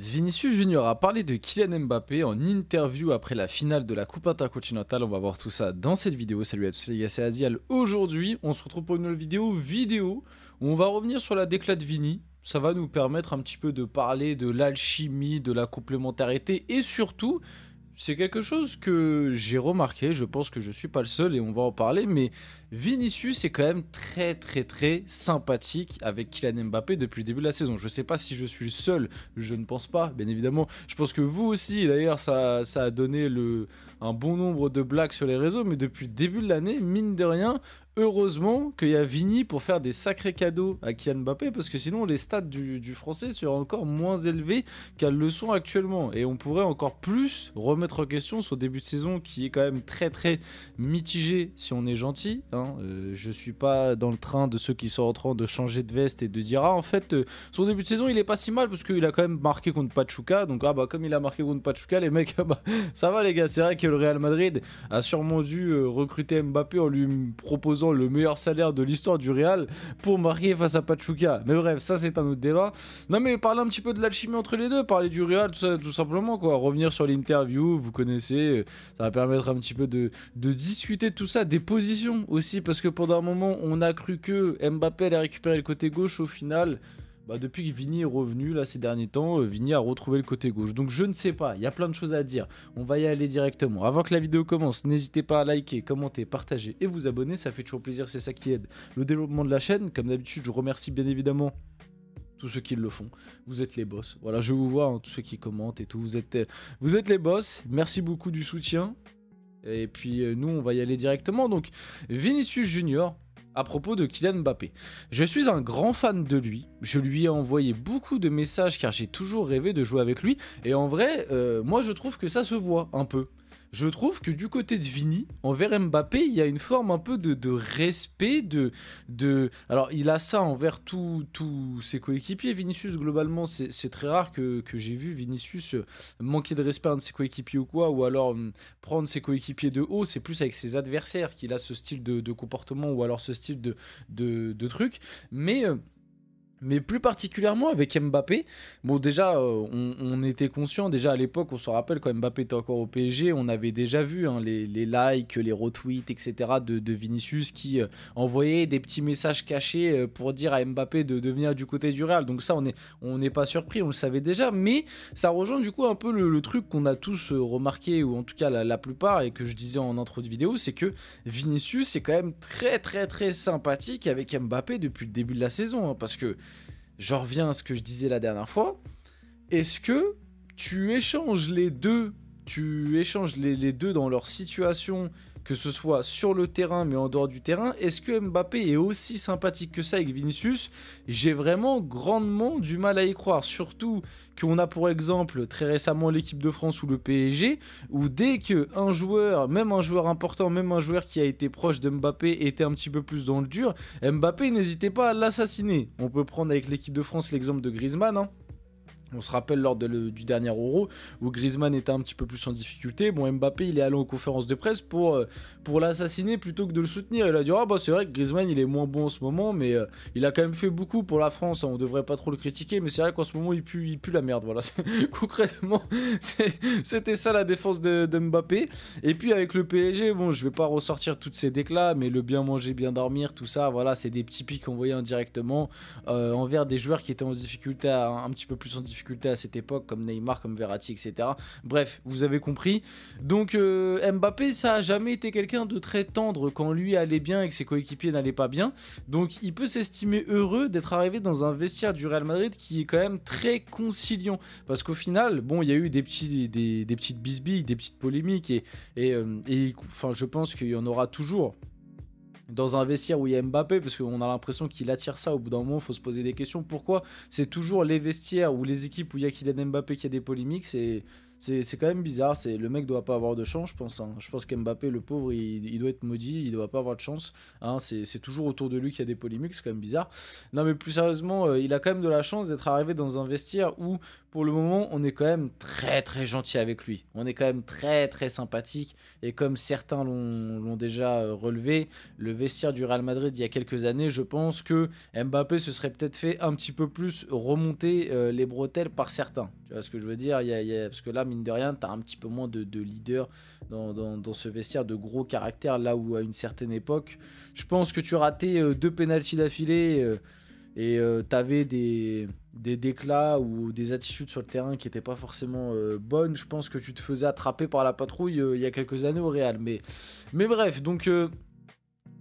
Vinicius Junior a parlé de Kylian Mbappé en interview après la finale de la Coupe Intercontinentale. On va voir tout ça dans cette vidéo. Salut à tous, les gars, c'est Azial. Aujourd'hui, on se retrouve pour une nouvelle vidéo où on va revenir sur la déclat de Vini. Ça va nous permettre un petit peu de parler de l'alchimie, de la complémentarité et surtout, c'est quelque chose que j'ai remarqué, je pense que je suis pas le seul et on va en parler, mais Vinicius est quand même très sympathique avec Kylian Mbappé depuis le début de la saison. Je sais pas si je suis le seul, je ne pense pas, bien évidemment. Je pense que vous aussi, d'ailleurs, ça a donné un bon nombre de blagues sur les réseaux, mais depuis le début de l'année, mine de rien, heureusement qu'il y a Vini pour faire des sacrés cadeaux à Kylian Mbappé, parce que sinon les stats du français seraient encore moins élevés qu'elles le sont actuellement. Et on pourrait encore plus remettre en question son début de saison qui est quand même très mitigé si on est gentil. Je suis pas dans le train de ceux qui sont en train de changer de veste et de dire en fait son début de saison il est pas si mal parce qu'il a quand même marqué contre Pachuca. Donc comme il a marqué contre Pachuca, les mecs ça va les gars. C'est vrai que le Real Madrid a sûrement dû recruter Mbappé en lui proposant le meilleur salaire de l'histoire du Real pour marquer face à Pachuca. Mais bref, ça c'est un autre débat. Non mais parler un petit peu de l'alchimie entre les deux, parler du Real, tout simplement quoi. Revenir sur l'interview, vous connaissez, ça va permettre un petit peu de discuter de tout ça, des positions aussi, parce que pendant un moment on a cru que Mbappé allait récupérer le côté gauche. Au final, depuis que Vini est revenu là ces derniers temps, Vini a retrouvé le côté gauche. Donc je ne sais pas, il y a plein de choses à dire. On va y aller directement. Avant que la vidéo commence, n'hésitez pas à liker, commenter, partager et vous abonner. Ça fait toujours plaisir, c'est ça qui aide le développement de la chaîne. Comme d'habitude, je remercie bien évidemment tous ceux qui le font. Vous êtes les boss. Voilà, je vous vois, tous ceux qui commentent et tout. Vous êtes les boss. Merci beaucoup du soutien. Et puis nous, on va y aller directement. Donc, Vinicius Junior, à propos de Kylian Mbappé. Je suis un grand fan de lui, je lui ai envoyé beaucoup de messages car j'ai toujours rêvé de jouer avec lui, et en vrai, moi je trouve que ça se voit un peu. Je trouve que du côté de Vini, envers Mbappé, il y a une forme un peu de respect, Alors, il a ça envers tous ses coéquipiers. Vinicius, globalement, c'est très rare que j'ai vu Vinicius manquer de respect à un de ses coéquipiers ou quoi, ou alors prendre ses coéquipiers de haut. C'est plus avec ses adversaires qu'il a ce style de comportement, ou alors ce style de truc. Mais plus particulièrement avec Mbappé, bon déjà on était conscient, déjà à l'époque on se rappelle quand Mbappé était encore au PSG, on avait déjà vu les likes, les retweets etc. de Vinicius qui envoyait des petits messages cachés pour dire à Mbappé de venir du côté du Real. Donc ça on n'est pas surpris, on le savait déjà, mais ça rejoint du coup un peu le truc qu'on a tous remarqué, ou en tout cas la plupart, et que je disais en intro de vidéo, c'est que Vinicius est quand même très sympathique avec Mbappé depuis le début de la saison, parce que j'en reviens à ce que je disais la dernière fois. Est-ce que tu échanges les deux, les deux dans leur situation, que ce soit sur le terrain mais en dehors du terrain? Est-ce que Mbappé est aussi sympathique que ça avec Vinicius? J'ai vraiment grandement du mal à y croire, surtout qu'on a pour exemple très récemment l'équipe de France ou le PSG, où dès qu'un joueur, même un joueur important, même un joueur qui a été proche de Mbappé était un petit peu plus dans le dur, Mbappé n'hésitait pas à l'assassiner. On peut prendre avec l'équipe de France l'exemple de Griezmann, On se rappelle lors du dernier Euro où Griezmann était un petit peu plus en difficulté. Bon, Mbappé, il est allé aux conférences de presse pour l'assassiner plutôt que de le soutenir. Il a dit c'est vrai que Griezmann, il est moins bon en ce moment, mais il a quand même fait beaucoup pour la France. On devrait pas trop le critiquer, mais c'est vrai qu'en ce moment, il pue la merde. Voilà. Concrètement, c'était ça la défense de Mbappé. Et puis avec le PSG, bon, je vais pas ressortir toutes ces déclats, mais le bien manger, bien dormir, tout ça, voilà, c'est des petits pics envoyés indirectement envers des joueurs qui étaient en difficulté, un petit peu plus en difficulté à cette époque, comme Neymar, comme Verratti, etc. Bref, vous avez compris. Donc Mbappé, ça a jamais été quelqu'un de très tendre quand lui allait bien et que ses coéquipiers n'allaient pas bien. Donc il peut s'estimer heureux d'être arrivé dans un vestiaire du Real Madrid qui est quand même très conciliant. Parce qu'au final, bon, il y a eu des petites bisbilles, des petites polémiques, et enfin, je pense qu'il y en aura toujours dans un vestiaire où il y a Mbappé, parce qu'on a l'impression qu'il attire ça. Au bout d'un moment, il faut se poser des questions. Pourquoi c'est toujours les vestiaires ou les équipes où il y a Kylian Mbappé qui a des polémiques? C'est quand même bizarre. Le mec doit pas avoir de chance, je pense. Je pense qu'Mbappé, le pauvre, il doit être maudit, il doit pas avoir de chance. C'est toujours autour de lui qu'il y a des polémiques, c'est quand même bizarre. Non mais plus sérieusement, il a quand même de la chance d'être arrivé dans un vestiaire où, pour le moment, on est quand même très très gentil avec lui. On est quand même très très sympathique. Et comme certains l'ont déjà relevé, le vestiaire du Real Madrid il y a quelques années, je pense que Mbappé se serait peut-être fait un petit peu plus remonter les bretelles par certains. Tu vois ce que je veux dire? Parce que là, mine de rien, tu as un petit peu moins de leader dans ce vestiaire, de gros caractère, là où à une certaine époque, je pense que tu ratais 2 pénaltys d'affilée. Et t'avais des déclats ou des attitudes sur le terrain qui n'étaient pas forcément bonnes. Je pense que tu te faisais attraper par la patrouille il y a quelques années au Real. Mais bref, donc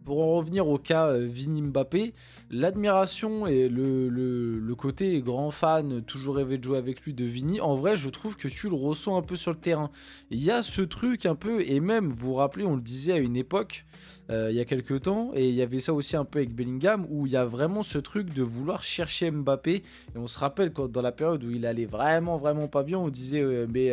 pour en revenir au cas Vini Mbappé, l'admiration et le côté grand fan, toujours rêvé de jouer avec lui de Vini, en vrai, je trouve que tu le ressens un peu sur le terrain. Il y a ce truc un peu, et même, vous vous rappelez, on le disait à une époque, il y a quelques temps, et il y avait ça aussi un peu avec Bellingham, où il y a vraiment ce truc de vouloir chercher Mbappé. Et on se rappelle quand dans la période où il allait vraiment, vraiment pas bien, on disait, mais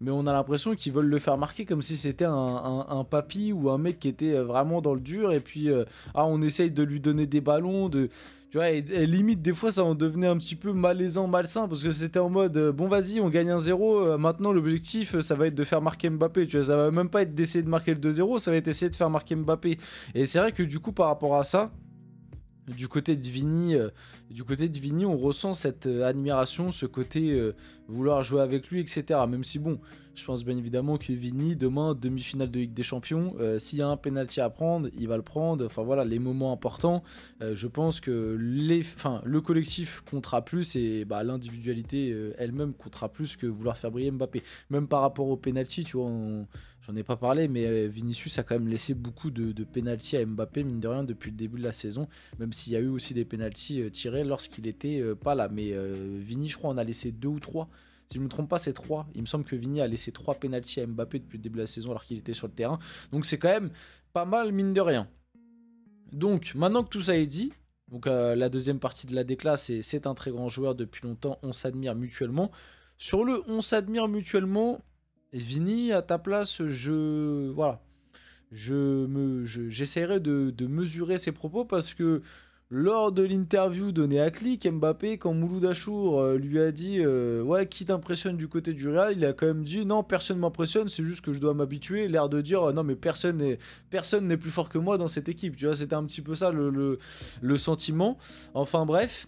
on a l'impression qu'ils veulent le faire marquer comme si c'était un papy ou un mec qui était vraiment dans le dur. Et puis, on essaye de lui donner des ballons, tu vois, et limite, des fois, ça en devenait un petit peu malaisant, malsain, parce que c'était en mode, bon, vas-y, on gagne 1-0, maintenant, l'objectif, ça va être de faire marquer Mbappé, tu vois, ça va même pas être d'essayer de marquer le 2-0, ça va être essayer de faire marquer Mbappé. Et c'est vrai que, du coup, par rapport à ça, du côté de Vini, on ressent cette admiration, ce côté vouloir jouer avec lui, etc. Même si bon, je pense bien évidemment que Vini, demain, demi-finale de Ligue des Champions, s'il y a un penalty à prendre, il va le prendre. Enfin voilà, les moments importants, je pense que le collectif comptera plus et l'individualité elle-même comptera plus que vouloir faire briller Mbappé. Même par rapport au penalty, tu vois, j'en ai pas parlé, mais Vinicius a quand même laissé beaucoup de penalty à Mbappé, mine de rien, depuis le début de la saison, même s'il y a eu aussi des penalties tirés lorsqu'il était pas là. Mais Vini, je crois, en a laissé 2 ou 3. Si je ne me trompe pas, c'est 3. Il me semble que Vini a laissé 3 penalties à Mbappé depuis le début de la saison alors qu'il était sur le terrain. Donc c'est quand même pas mal, mine de rien. Donc, maintenant que tout ça est dit, donc la deuxième partie de la décla, c'est un très grand joueur depuis longtemps, on s'admire mutuellement. Sur le on s'admire mutuellement, Vini, à ta place, j'essaierai de mesurer ses propos parce que lors de l'interview donnée à Click, Mbappé, quand Mouloud Achour lui a dit ouais, qui t'impressionne du côté du Real, il a quand même dit non, personne m'impressionne, c'est juste que je dois m'habituer. L'air de dire non, mais personne n'est plus fort que moi dans cette équipe. Tu vois, c'était un petit peu ça le sentiment. Enfin bref.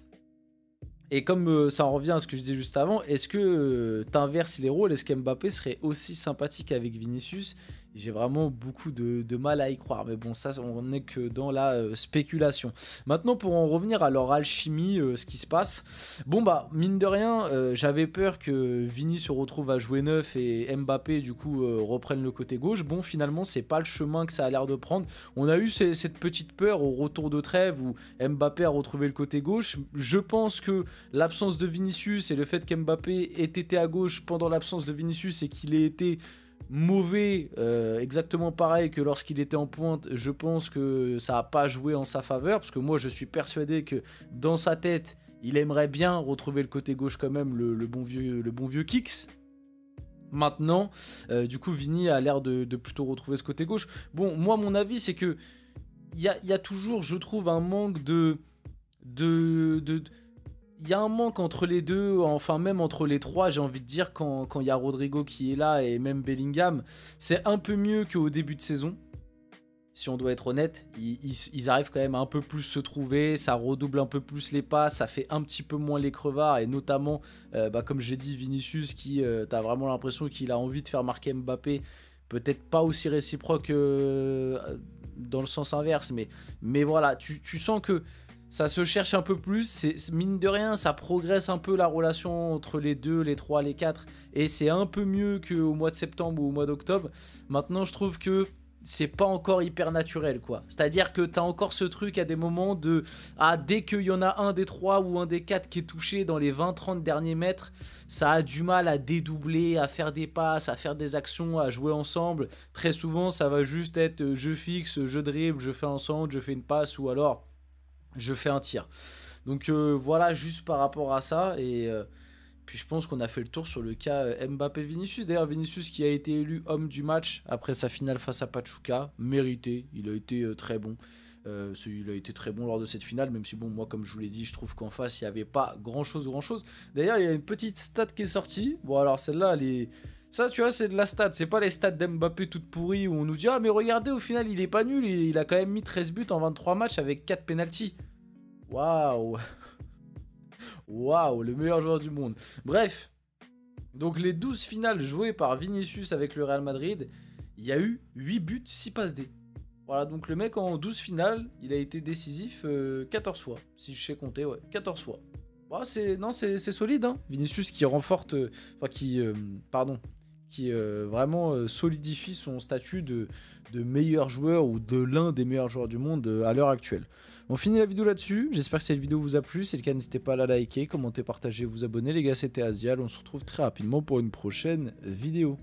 Et comme ça en revient à ce que je disais juste avant, est-ce que t'inverses les rôles? Est-ce qu'Mbappé serait aussi sympathique avec Vinicius? J'ai vraiment beaucoup de mal à y croire. Mais bon, ça, on n'est que dans la spéculation. Maintenant, pour en revenir à leur alchimie, ce qui se passe. Bon, mine de rien, j'avais peur que Vini se retrouve à jouer neuf et Mbappé, du coup, reprenne le côté gauche. Bon, finalement, c'est pas le chemin que ça a l'air de prendre. On a eu cette petite peur au retour de trêve où Mbappé a retrouvé le côté gauche. Je pense que l'absence de Vinicius et le fait qu'Mbappé ait été à gauche pendant l'absence de Vinicius et qu'il ait été mauvais, exactement pareil que lorsqu'il était en pointe, je pense que ça n'a pas joué en sa faveur, parce que moi je suis persuadé que dans sa tête, il aimerait bien retrouver le côté gauche quand même, le bon vieux Kicks. Maintenant, du coup, Vini a l'air de plutôt retrouver ce côté gauche. Bon, moi, mon avis, c'est que il y a toujours, je trouve, un manque il y a un manque entre les deux, enfin même entre les trois, j'ai envie de dire, quand il y a Rodrigo qui est là et même Bellingham. C'est un peu mieux qu'au début de saison, si on doit être honnête. Ils arrivent quand même à un peu plus se trouver, ça redouble un peu plus les passes, ça fait un petit peu moins les crevards, et notamment, comme j'ai dit, Vinicius, qui t'as vraiment l'impression qu'il a envie de faire marquer Mbappé, peut-être pas aussi réciproque dans le sens inverse, mais voilà, tu sens que ça se cherche un peu plus, mine de rien, ça progresse un peu la relation entre les deux, les trois, les quatre, et c'est un peu mieux qu'au mois de septembre ou au mois d'octobre. Maintenant, je trouve que c'est pas encore hyper naturel, quoi. C'est-à-dire que t'as encore ce truc à des moments de... dès qu'il y en a un des trois ou un des quatre qui est touché dans les 20-30 derniers mètres, ça a du mal à dédoubler, à faire des passes, à faire des actions, à jouer ensemble. Très souvent, ça va juste être je fixe, je dribble, je fais un centre, je fais une passe, ou alors je fais un tir. Donc voilà, juste par rapport à ça. Et puis je pense qu'on a fait le tour sur le cas Mbappé-Vinicius. D'ailleurs, Vinicius qui a été élu homme du match après sa finale face à Pachuca, mérité, il a été très bon. Il a été très bon lors de cette finale, même si bon, moi comme je vous l'ai dit, je trouve qu'en face il n'y avait pas grand chose. D'ailleurs, il y a une petite stat qui est sortie. Bon, alors celle-là, elle est... Ça, tu vois, c'est de la stat. C'est pas les stats d'Mbappé toutes pourries où on nous dit ah mais regardez, au final il est pas nul, il a quand même mis 13 buts en 23 matchs avec 4 pénaltys. Waouh. Waouh, le meilleur joueur du monde. Bref, donc les 12 finales jouées par Vinicius avec le Real Madrid, il y a eu 8 buts, 6 passes D. Voilà, donc le mec en 12 finales, il a été décisif 14 fois. Si je sais compter, ouais, 14 fois. Bah, c'est solide, hein. Vinicius qui renforce, qui vraiment solidifie son statut de meilleur joueur ou de l'un des meilleurs joueurs du monde à l'heure actuelle. On finit la vidéo là-dessus, j'espère que cette vidéo vous a plu, si c'est le cas n'hésitez pas à la liker, commenter, partager, vous abonner. Les gars, c'était Azial, on se retrouve très rapidement pour une prochaine vidéo.